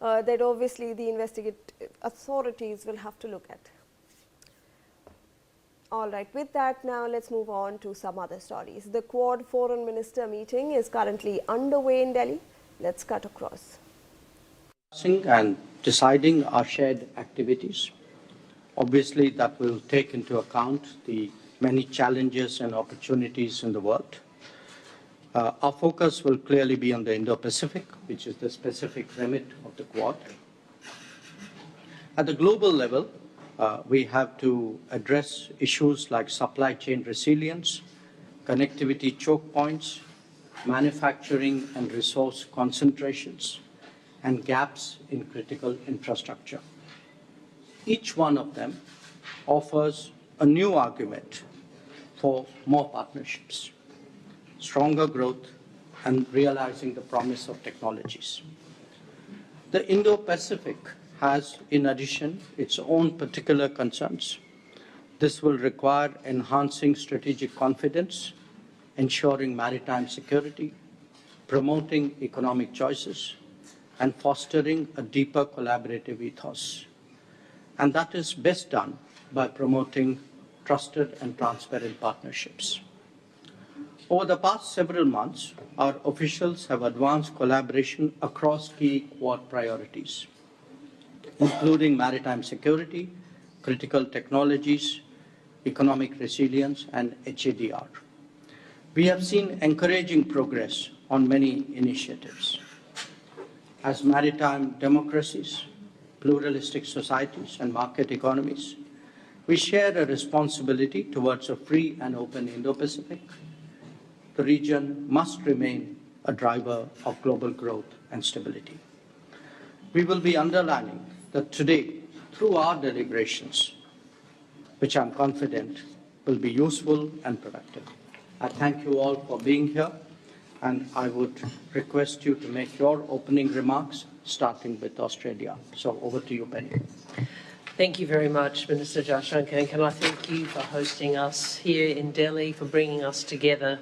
that obviously the investigative authorities will have to look at. All right, with that now let's move on to some other stories. The Quad Foreign Minister meeting is currently underway in Delhi. Let's cut across. And deciding our shared activities. Obviously, that will take into account the many challenges and opportunities in the world. Our focus will clearly be on the Indo-Pacific, which is the specific remit of the Quad. At the global level, we have to address issues like supply chain resilience, connectivity choke points, manufacturing and resource concentrations, and gaps in critical infrastructure. Each one of them offers a new argument for more partnerships, stronger growth, and realizing the promise of technologies. The Indo-Pacific has, in addition, its own particular concerns. This will require enhancing strategic confidence, ensuring maritime security, promoting economic choices, and fostering a deeper collaborative ethos. And that is best done by promoting trusted and transparent partnerships. Over the past several months, our officials have advanced collaboration across key Quad priorities, including maritime security, critical technologies, economic resilience, and HADR. We have seen encouraging progress on many initiatives. As maritime democracies, pluralistic societies, and market economies, we share a responsibility towards a free and open Indo-Pacific. The region must remain a driver of global growth and stability. We will be underlining that today, through our deliberations, which I'm confident will be useful and productive. I thank you all for being here, and I would request you to make your opening remarks, starting with Australia. So over to you, Penny. Thank you very much, Minister Jaishankar, and can I thank you for hosting us here in Delhi, for bringing us together.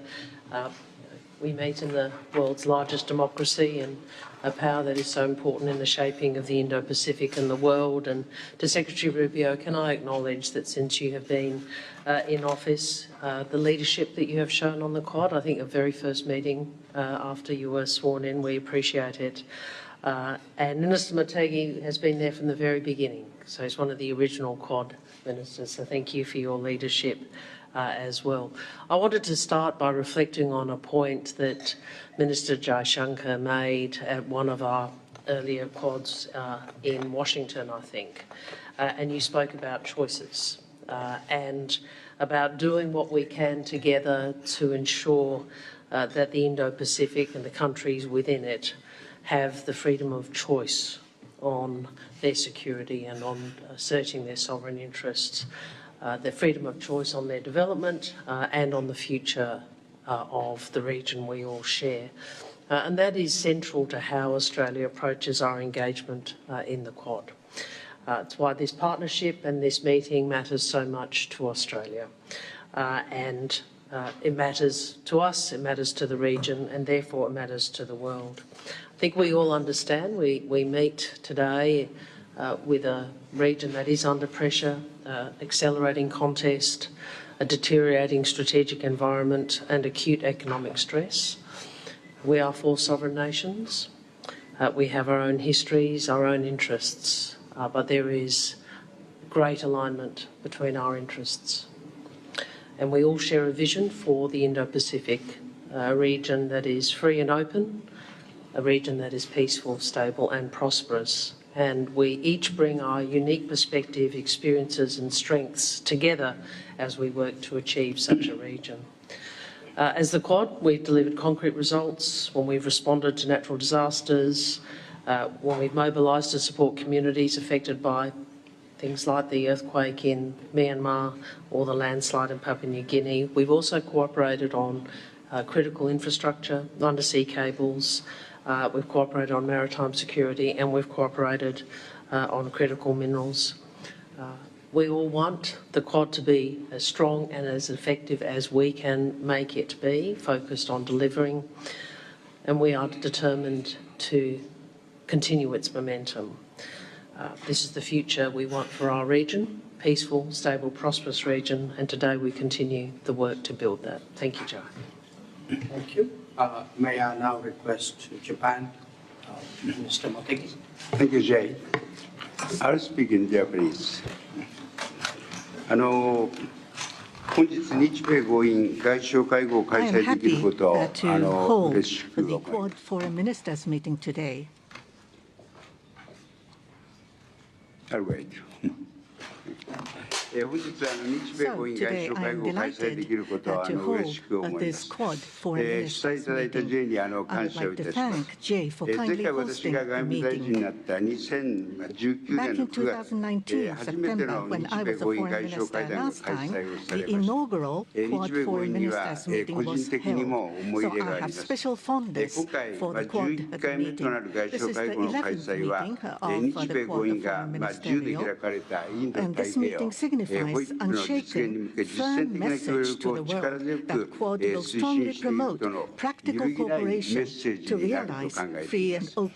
We meet in the world's largest democracy and a power that is so important in the shaping of the Indo-Pacific and the world. And to Secretary Rubio, can I acknowledge that since you have been in office, the leadership that you have shown on the Quad, I think your very first meeting after you were sworn in, we appreciate it. And Minister Motegi has been there from the very beginning, so he's one of the original Quad ministers, so thank you for your leadership as well. I wanted to start by reflecting on a point that Minister Jaishankar made at one of our earlier Quads in Washington, I think, and you spoke about choices and about doing what we can together to ensure that the Indo-Pacific and the countries within it have the freedom of choice on their security and on asserting their sovereign interests, their freedom of choice on their development and on the future of the region we all share. And that is central to how Australia approaches our engagement in the Quad. It's why this partnership and this meeting matters so much to Australia. And it matters to us, it matters to the region, and therefore it matters to the world. I think we all understand we meet today with a region that is under pressure, accelerating contest, a deteriorating strategic environment and acute economic stress. We are four sovereign nations. We have our own histories, our own interests, but there is great alignment between our interests. And we all share a vision for the Indo-Pacific, a region that is free and open, a region that is peaceful, stable and prosperous. And we each bring our unique perspective, experiences and strengths together as we work to achieve such a region. As the Quad, we've delivered concrete results when we've responded to natural disasters, when we've mobilised to support communities affected by things like the earthquake in Myanmar or the landslide in Papua New Guinea. We've also cooperated on critical infrastructure, undersea cables, we've cooperated on maritime security and we've cooperated on critical minerals. We all want the Quad to be as strong and as effective as we can make it be, focused on delivering, and we are determined to continue its momentum. This is the future we want for our region, peaceful, stable, prosperous region, and today we continue the work to build that. Thank you, Jai. Thank you. May I now request Japan, Mr. Motegi. Thank you, Jay. I'll speak in Japanese. 本日日米豪印外相会合を開 I am 催できる happy ことを to hold 嬉しく the 思い Quad Foreign Ministers meeting today. I'll wait. 本日日米 So 豪印外 today 相 I 会 am 合を開催できることを delighted to 嬉しく hold 思いま this す。 Quad Foreign 主催い Ministers ただいた meeting. J に I 感 would 謝を like い to たしま thank す。 Jay for 前 kindly 回私 hosting が the 外務大臣に meeting. なった2019 年 Back の in 9月、 2019, 初めて September, の when 日 I 米 was a 豪印 foreign 外相 minister 会談が last 開 time, 催をさ the れました。 inaugural 日 Quad 米豪 Foreign 印には Ministers meeting 個人 was 的に held. も思い So 入れ I があり have ます。 special fondness 今回 for the 11 Quad 回目と meeting. なる外 This 相 is 会 the 合の開 11th 催は meeting of 日 the 米豪 Quad 印が Foreign 自由で Ministerial. 開かれたインド And 太 this 平洋 meeting signifies 保育の実現に向 unshaken, け実践 firm 的な協 message 力 to を the 力 world 強 that く Quad 推 will 進 strongly していく promote との practical 揺るぎないメッ cooperation セージ to になると realize 考えてい free ま and す。 open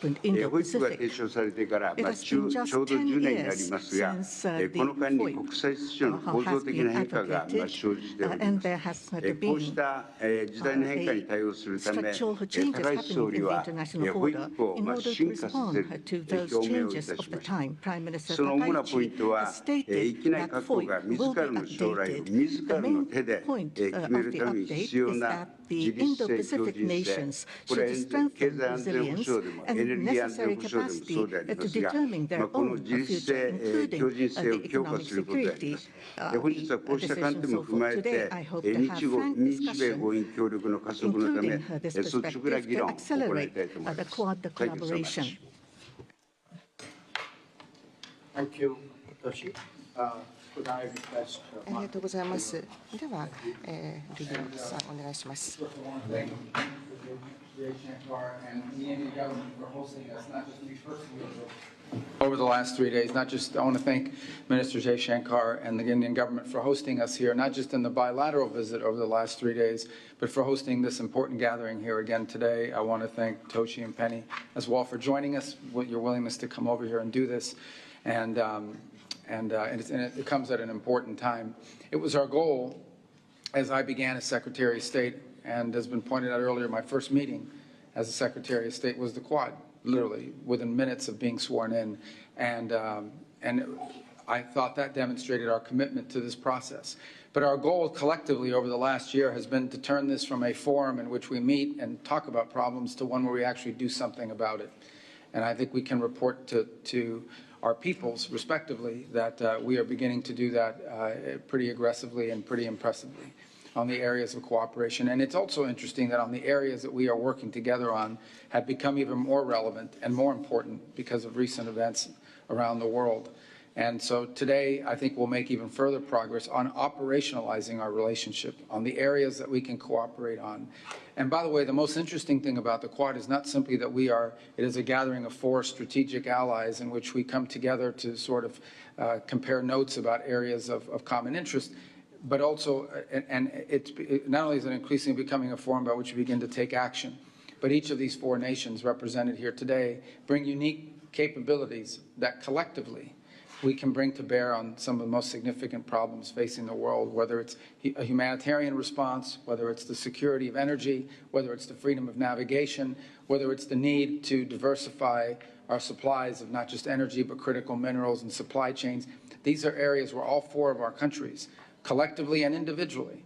保育が提 Indo-Pacific. 唱されてから、It has ちょ been う just ど10 10年になり years ますが、 since この間に the 国際秩序の構 FOIP 造 has 的 been な変化が advocated, 生じており and ます。 there has こ been うした時代の変化に対応するため、 structural changes 高市総 happening 理 in the は international 保 order 育を in order to 進化させ respond る to those 表明をい changes た of し the ました。 time. Prime Minister その主なポイン Takaichi トは、 has stated 域内 that 各国が FOIP 自 will ら be の将来を updated. 自 The らの main 手で point 決め of る the ために update 必要 is な that 自 the 立性、強 Indo-Pacific 靭性、 nations これ should は経 strengthen 済安全保 resilience 障でもエ and ネルギー安全 necessary 保障でもそうであ capacity りま to すが、 determine their この own 自立 future, 性、 including 強靭性を the 強化 economic することであり security ます。本日はこうした観点 decisions も and 踏ま so え forth. て Today, I hope to have 日 frank 米 discussion, 豪印協力の加速のため including this 率直な perspective 議 to 論を行い accelerate たいと思い the ます。 Quad Thank you so collaboration. much. Thank you, Toshi. Could I request ありがとうございます。では、ルビオさんお願いします。 Thank Jaishankar and the Indian government for hosting us, not just me personally, but over the last 3 days. I want to thank Minister Jaishankar and the Indian government for hosting us here, not just in the bilateral visit over the last 3 days, but for hosting this important gathering here again today. I want to thank Toshi and Penny as well for joining us, with your willingness to come over here and do this. And it comes at an important time. It was our goal, as I began as Secretary of State, and has been pointed out earlier, my first meeting as a Secretary of State was the Quad, literally within minutes of being sworn in. And I thought that demonstrated our commitment to this process. But our goal collectively over the last year has been to turn this from a forum in which we meet and talk about problems to one where we actually do something about it. And I think we can report to our peoples, respectively, that we are beginning to do that pretty aggressively and pretty impressively on the areas of cooperation. And it's also interesting that on the areas that we are working together on have become even more relevant and more important because of recent events around the world. And so today, I think we'll make even further progress on operationalizing our relationship on the areas that we can cooperate on. And by the way, the most interesting thing about the Quad is not simply that it is a gathering of 4 strategic allies in which we come together to sort of compare notes about areas of common interest, but also, not only is it increasingly becoming a forum by which we begin to take action, but each of these 4 nations represented here today bring unique capabilities that collectively we can bring to bear on some of the most significant problems facing the world, whether it's a humanitarian response, whether it's the security of energy, whether it's the freedom of navigation, whether it's the need to diversify our supplies of not just energy, but critical minerals and supply chains. These are areas where all 4 of our countries, collectively and individually,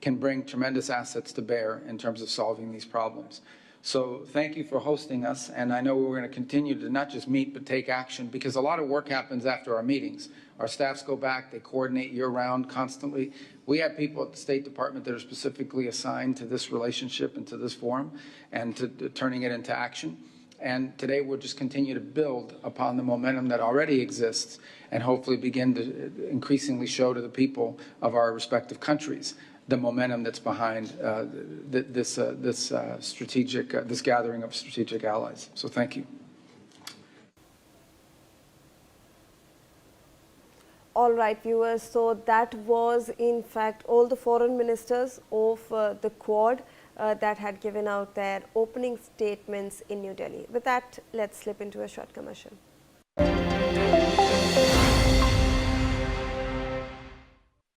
can bring tremendous assets to bear in terms of solving these problems. So thank you for hosting us, and I know we're going to continue to not just meet, but take action, because a lot of work happens after our meetings. Our staffs go back, they coordinate year-round constantly. We have people at the State Department that are specifically assigned to this relationship and to this forum and to turning it into action. And today we'll just continue to build upon the momentum that already exists and hopefully begin to increasingly show to the people of our respective countries the momentum that's behind this gathering of strategic allies. So thank you. All right, viewers, so that was in fact all the foreign ministers of the Quad that had given out their opening statements in New Delhi. With that, let's slip into a short commercial.